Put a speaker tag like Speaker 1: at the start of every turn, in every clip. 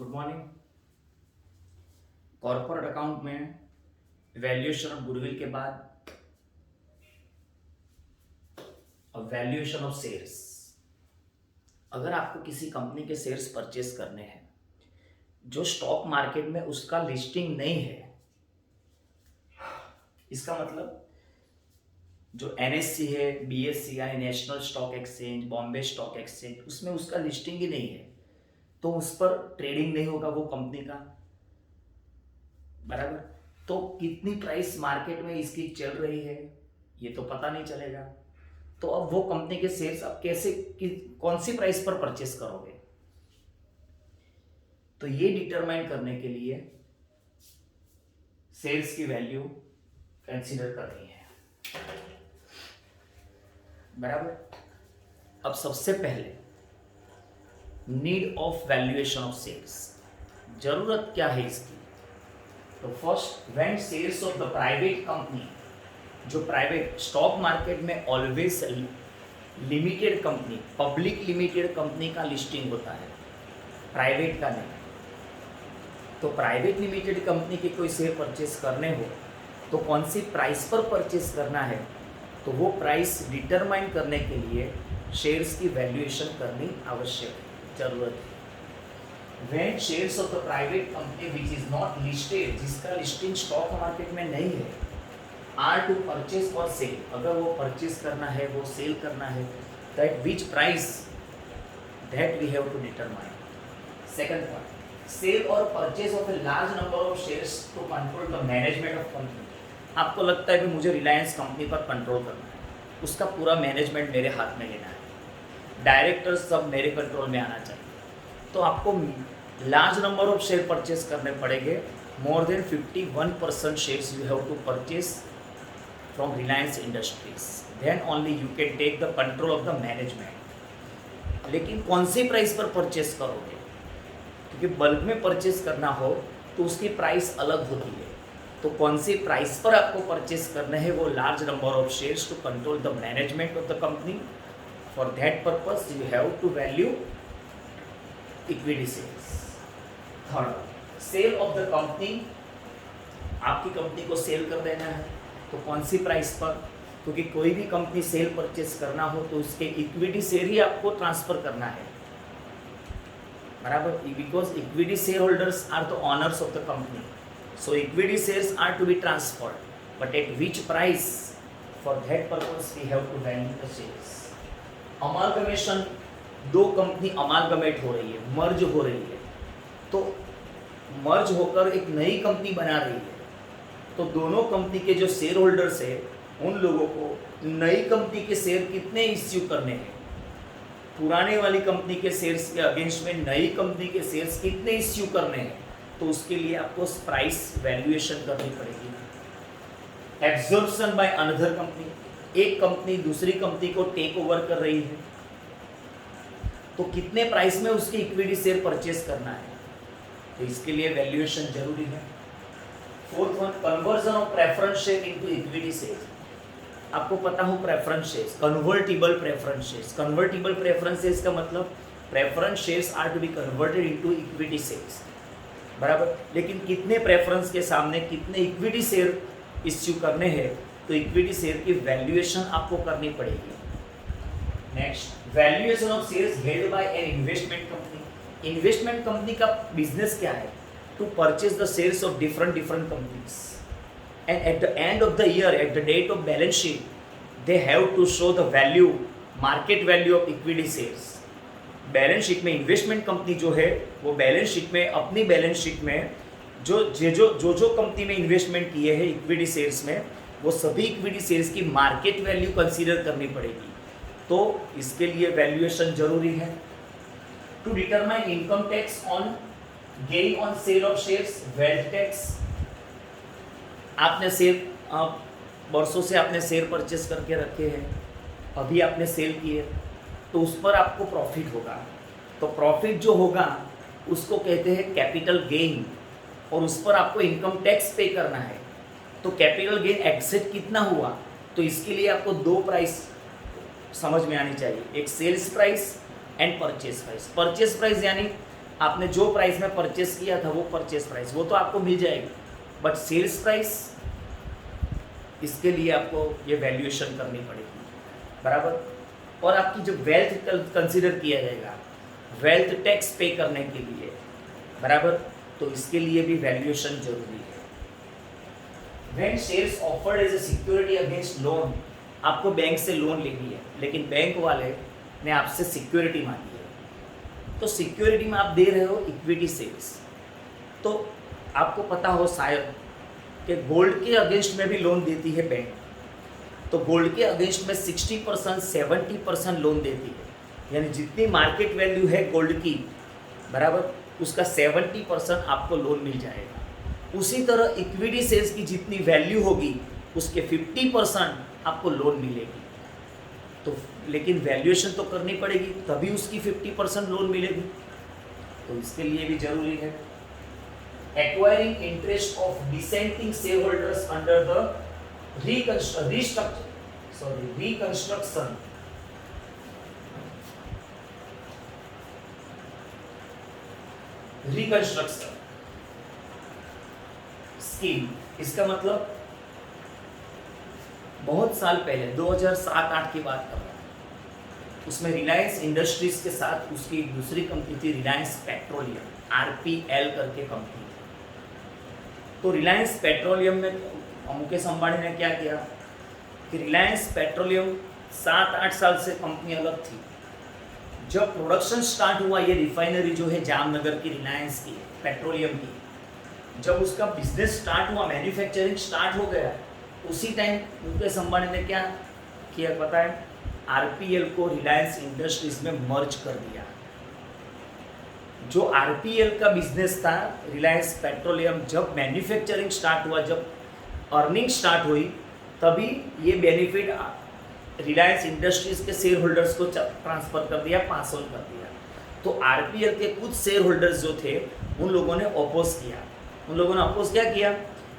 Speaker 1: Good morning. Corporate account में valuation of goodwill के बाद वैल्यूएशन ऑफ शेयर्स। अगर आपको किसी कंपनी के शेयर्स परचेस करने हैं जो स्टॉक मार्केट में उसका लिस्टिंग नहीं है, इसका मतलब जो एनएससी है, बीएससी यानी national stock exchange, Bombay stock exchange, उसमें उसका लिस्टिंग ही नहीं है, तो उस पर ट्रेडिंग नहीं होगा वो कंपनी का, बराबर। तो कितनी प्राइस मार्केट में इसकी चल रही है ये तो पता नहीं चलेगा। तो अब वो कंपनी के शेयर्स आप कैसे कौन सी प्राइस पर परचेस करोगे, तो ये डिटरमाइन करने के लिए शेयर्स की वैल्यू कंसीडर करनी है, बराबर। अब सबसे पहले need of valuation of shares, जरूरत क्या है इसकी। तो first, when shares of the private company, जो प्राइवेट स्टॉक मार्केट में always limited company, public limited company का लिस्टिंग होता है, प्राइवेट का नहीं। तो प्राइवेट लिमिटेड कंपनी के कोई शेयर परचेस करने हो तो कौन सी प्राइस पर परचेस करना है, तो वो प्राइस डिटरमाइन करने के लिए शेयर्स की वैल्यूएशन करनी आवश्यक है, जरूरत है। When shares of the private company which is not listed, जिसका लिस्टिंग स्टॉक मार्केट में नहीं है, are to purchase or sell, अगर वो परचेस करना है, वो सेल करना है, that which price that we have to determine. Second point, sale or purchase of a large number of shares to control the management of company. आपको लगता है कि मुझे रिलायंस कंपनी पर कंट्रोल करना है, उसका पूरा मैनेजमेंट मेरे हाथ में लेना है, डायरेक्टर्स सब मेरे कंट्रोल में आना चाहिए, तो आपको large number of share purchase करने पड़ेंगे। More than 51% shares you have to purchase from Reliance Industries, then only you can take the control of the management. लेकिन कौन सी प्राइस पर परचेस करोगे, क्योंकि बल्क में परचेस करना हो तो उसकी प्राइस अलग होती है, तो कौन सी प्राइस पर आपको परचेस करना है, वो large number of shares to control the management of the company. For that purpose you have to value equity shares. Third, sale of the company, आपकी कंपनी को सेल कर देना है, तो कौन सी प्राइस पर, क्योंकि कोई भी कंपनी सेल परचेस करना हो तो उसके इक्विटी शेयर ही आपको ट्रांसफर करना है, बराबर। Because equity share holders are the owners of the company, so equity shares are to be transferred, but at which price, for that purpose we have to value the shares. Amalgamation, दो company amalgamate हो रही है, मर्ज हो रही है, तो मर्ज होकर एक नई कंपनी बना रही है, तो दोनों कंपनी के जो शेयर होल्डर्स है उन लोगों को नई कंपनी के शेयर कितने इश्यू करने हैं, पुराने वाली कंपनी के शेयर्स के अगेंस्ट में नई कंपनी के शेयर्स कितने इश्यू करने हैं, तो उसके लिए आपको प्राइस वैल्यूएशन करनी पड़ेगी। एब्जॉर्प्शन बाय अनदर कंपनी, एक कंपनी दूसरी कंपनी को टेक ओवर कर रही है, तो कितने प्राइस में उसकी इक्विटी शेयर परचेस करना है, तो इसके लिए वैल्यूएशन जरूरी है। Fourth one, conversion of preference share into equity share. आपको पता हो preference shares, convertible preference shares, convertible preference shares का मतलब preference shares are to be converted into equity shares, बराबर। लेकिन कितने प्रेफरेंस के सामने कितने इक्विटी शेयर इश्यू करने हैं, तो इक्विटी शेयर की वैल्यूएशन आपको करनी पड़ेगी। Next, valuation of shares held by an investment company. Investment company का बिजनेस क्या है, to purchase the shares of different companies, and at the end of the year, at the date of balance sheet, they have to show the value, market value of equity shares. Balance sheet में investment company जो है वो balance sheet में, अपनी balance sheet में जो company में investment किए हैं इक्विटी शेयर्स में, वो सभी इक्विटी शेयर्स की मार्केट वैल्यू कंसीडर करनी पड़ेगी, तो इसके लिए वैल्यूएशन जरूरी है। To determine income tax on gain on sale of shares, wealth tax. आपने शेयर वर्षों से आपने शेयर परचेस करके रखे हैं, अभी आपने सेल किए, तो उस पर आपको प्रॉफिट होगा, तो प्रॉफिट जो होगा उसको कहते हैं कैपिटल गेन, और उस पर आपको इनकम टैक्स पे करना है। तो कैपिटल गेन एक्सेट कितना हुआ, तो इसके लिए आपको दो प्राइस समझ में आनी चाहिए, एक sales price and purchase price. Purchase price यानी आपने जो प्राइस में परचेस किया था वो परचेस प्राइस वो तो आपको मिल जाएगी, बट सेल्स प्राइस इसके लिए आपको ये वैल्यूएशन करनी पड़ेगी, बराबर। और आपकी जो वेल्थ कंसीडर किया जाएगा, वेल्थ टैक्स पे करने के लिए, बराबर, तो इसके लिए भी वैल्यूएशन जरूरी है। When shares offered as a security against loan, आपको बैंक से लोन लेनी है लेकिन बैंक वाले ने आपसे सिक्योरिटी मांगी है, तो सिक्योरिटी में आप दे रहे हो इक्विटी शेयर्स। तो आपको पता हो शायद कि गोल्ड के अगेंस्ट में भी लोन देती है बैंक, तो गोल्ड के अगेंस्ट में 60% 70% लोन देती है, यानी जितनी मार्केट वैल्यू है गोल्ड की, बराबर, उसका 70% आपको लोन मिल जाएगा। उसी तरह इक्विटी शेयर्स की जितनी वैल्यू होगी उसके 50% आपको लोन मिलेगी। तो लेकिन वैल्यूएशन तो करनी पड़ेगी, तभी उसकी 50% लोन मिलेगी, तो इसके लिए भी जरूरी है। Acquiring interest of dissenting share holders under the reconstruction scheme. इसका मतलब बहुत साल पहले 2007-8 की बात कर रहा हूँ, उसमें रिलायंस इंडस्ट्रीज के साथ उसकी एक दूसरी कंपनी थी, रिलायंस पेट्रोलियम, RPL करके कंपनी थी। तो रिलायंस पेट्रोलियम में मुकेश अंबानी ने क्या किया कि रिलायंस पेट्रोलियम 7-8 साल से कंपनी अलग थी। जब प्रोडक्शन स्टार्ट हुआ, ये रिफाइनरी जो है जामनगर की रिलायंस की पेट्रोलियम की, जब उसका बिजनेस स्टार्ट हुआ, मैन्युफैक्चरिंग स्टार्ट हो गया, उसी टाइम मुकेश अंबानी ने क्या किया पता है, RPL को रिलायंस इंडस्ट्रीज में मर्ज कर दिया। जो RPL का बिजनेस था, रिलायंस पेट्रोलियम, जब मैन्युफैक्चरिंग स्टार्ट हुआ, जब अर्निंग स्टार्ट हुई, तभी ये बेनिफिट रिलायंस इंडस्ट्रीज के शेयर होल्डर्स को ट्रांसफर कर दिया, पास ऑन कर दिया। तो RPL के कुछ शेयर होल्डर्स जो थे, उन लोगों ने अपोज किया। उन लोगों ने अपोज क्या किया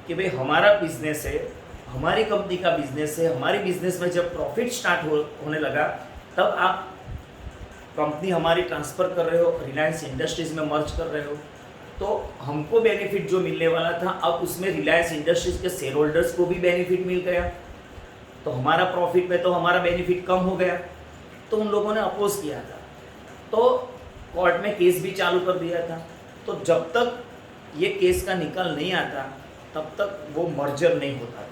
Speaker 1: कि भाई हमारा बिजनेस है, हमारी कंपनी का बिजनेस है, हमारी बिजनेस में जब प्रॉफिट स्टार्ट होने लगा, तब आप कंपनी हमारी ट्रांसफ़र कर रहे हो, रिलायंस इंडस्ट्रीज़ में मर्ज कर रहे हो, तो हमको बेनिफिट जो मिलने वाला था, अब उसमें रिलायंस इंडस्ट्रीज़ के शेयर होल्डर्स को भी बेनिफिट मिल गया, तो हमारा प्रॉफिट में तो हमारा बेनिफिट कम हो गया। तो उन लोगों ने अपोज किया था, तो कोर्ट में केस भी चालू कर दिया था। तो जब तक ये केस का निकाल नहीं आता, तब तक वो मर्जर नहीं होता था।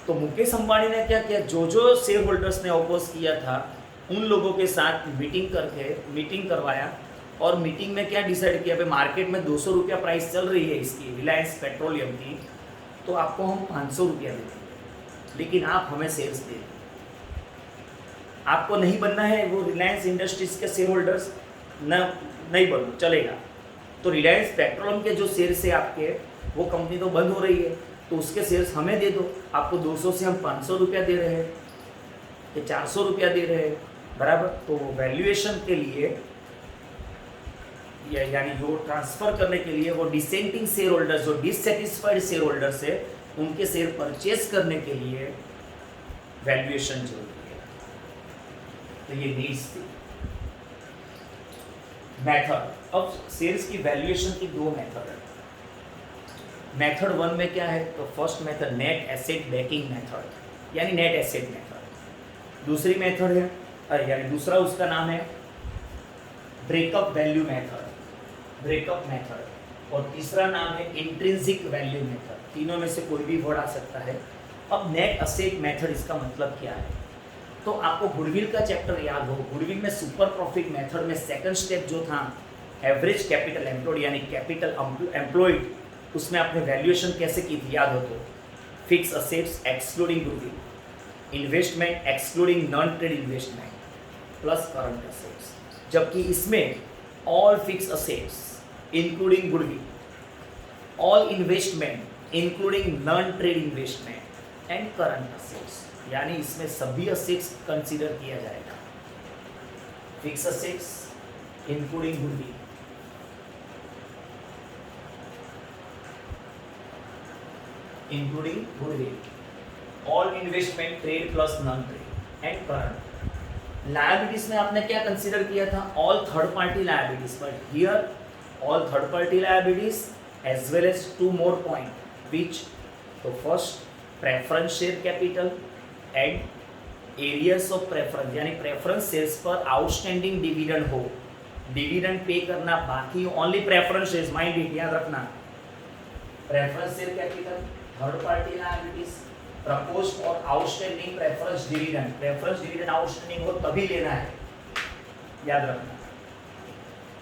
Speaker 1: तो मुकेश अंबानी ने क्या किया, जो जो शेयर होल्डर्स ने अपोज किया था, उन लोगों के साथ मीटिंग करवाया, और मीटिंग में क्या डिसाइड किया, भाई मार्केट में 200 रुपया प्राइस चल रही है इसकी, रिलायंस पेट्रोलियम की, तो आपको हम 500 रुपया देते हैं, लेकिन आप हमें शेयर्स दे। आपको नहीं बनना है वो रिलायंस इंडस्ट्रीज के शेयर होल्डर्स, नहीं बनो, चलेगा। तो रिलायंस पेट्रोलियम के जो शेयर्स है आपके, वो कंपनी तो बंद हो रही है, तो उसके शेयर्स हमें दे दो। आपको 200 से हम 500 रुपया दे रहे हैं, कि 400 रुपया दे रहे हैं, बराबर। तो वैल्यूएशन के लिए, यानी जो ट्रांसफ़र करने के लिए, वो डिसेंटिंग शेयर होल्डर्स, जो डिससेटिस्फाइड शेयर होल्डर्स है, उनके शेयर परचेज करने के लिए वैल्यूएशन जरूरी है। तो ये नीड्स थी। मेथड, अब शेयर्स की वैल्यूएशन की 2 मेथड है। मेथड 1 में क्या है, तो first method net asset banking method, यानी नेट एसेट मेथड। दूसरी मेथड है, यानी दूसरा उसका नाम है breakup value method, breakup method, और तीसरा नाम है इंट्रिंसिक वैल्यू मेथड। तीनों में से कोई भी वर्ड आ सकता है। अब नेट एसेट मेथड, इसका मतलब क्या है, तो आपको गुडविल का चैप्टर याद हो। गुडविल में सुपर प्रॉफिट मेथड में सेकंड स्टेप जो था, एवरेज कैपिटल एम्प्लॉयड, यानी कैपिटल एम्प्लॉयड, उसमें आपने वैल्यूएशन कैसे की थी, याद हो तो, fix assets excluding goodwill, investment excluding non trade investment, plus current assets. जबकि इसमें all fix assets including goodwill, all investment including non trade investment and current assets, यानी इसमें सभी असेट्स कंसीडर किया जाएगा। Fix assets including goodwill, all investment, trade plus non trade and current, liabilities में आपने क्या कंसीडर किया था? All third party liabilities, but here all third party liabilities as well as two more point which, तो first preference share capital and arrears of preference, यानी preference shares पर outstanding dividend हो, dividend pay करना बाकी, only preference shares, mind it, याद रखना। Preference share capital, third party liabilities, proposed और outstanding preference dividend, preference dividend outstanding हो तभी लेना है, याद रखना।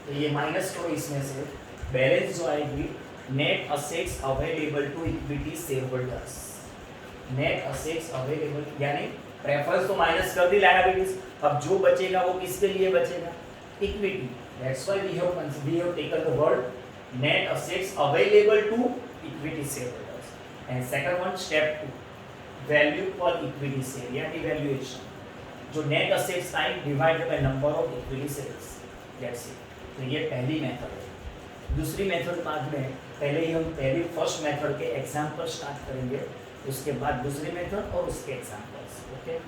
Speaker 1: तो ये माइनस करो इसमें से, बैलेंस जो आएगी net assets available to equity share holders, net assets available, यानी प्रेफरेंस तो माइनस कर दी लायबिलिटीज, अब जो बचेगा वो किसके लिए बचेगा? Equity. That's why we have taken the word net assets available to equity share holders. And second one, step 2, value per equity share, यानी वैल्यूएशन, जो net assets time divided by number of equity shares, that's it. तो ये पहली method है। दूसरी method बाद में, पहले ही हम पहले फर्स्ट मेथड के एग्जांपल स्टार्ट करेंगे, उसके बाद दूसरी मेथड और उसके एग्जांपल्स। ओके।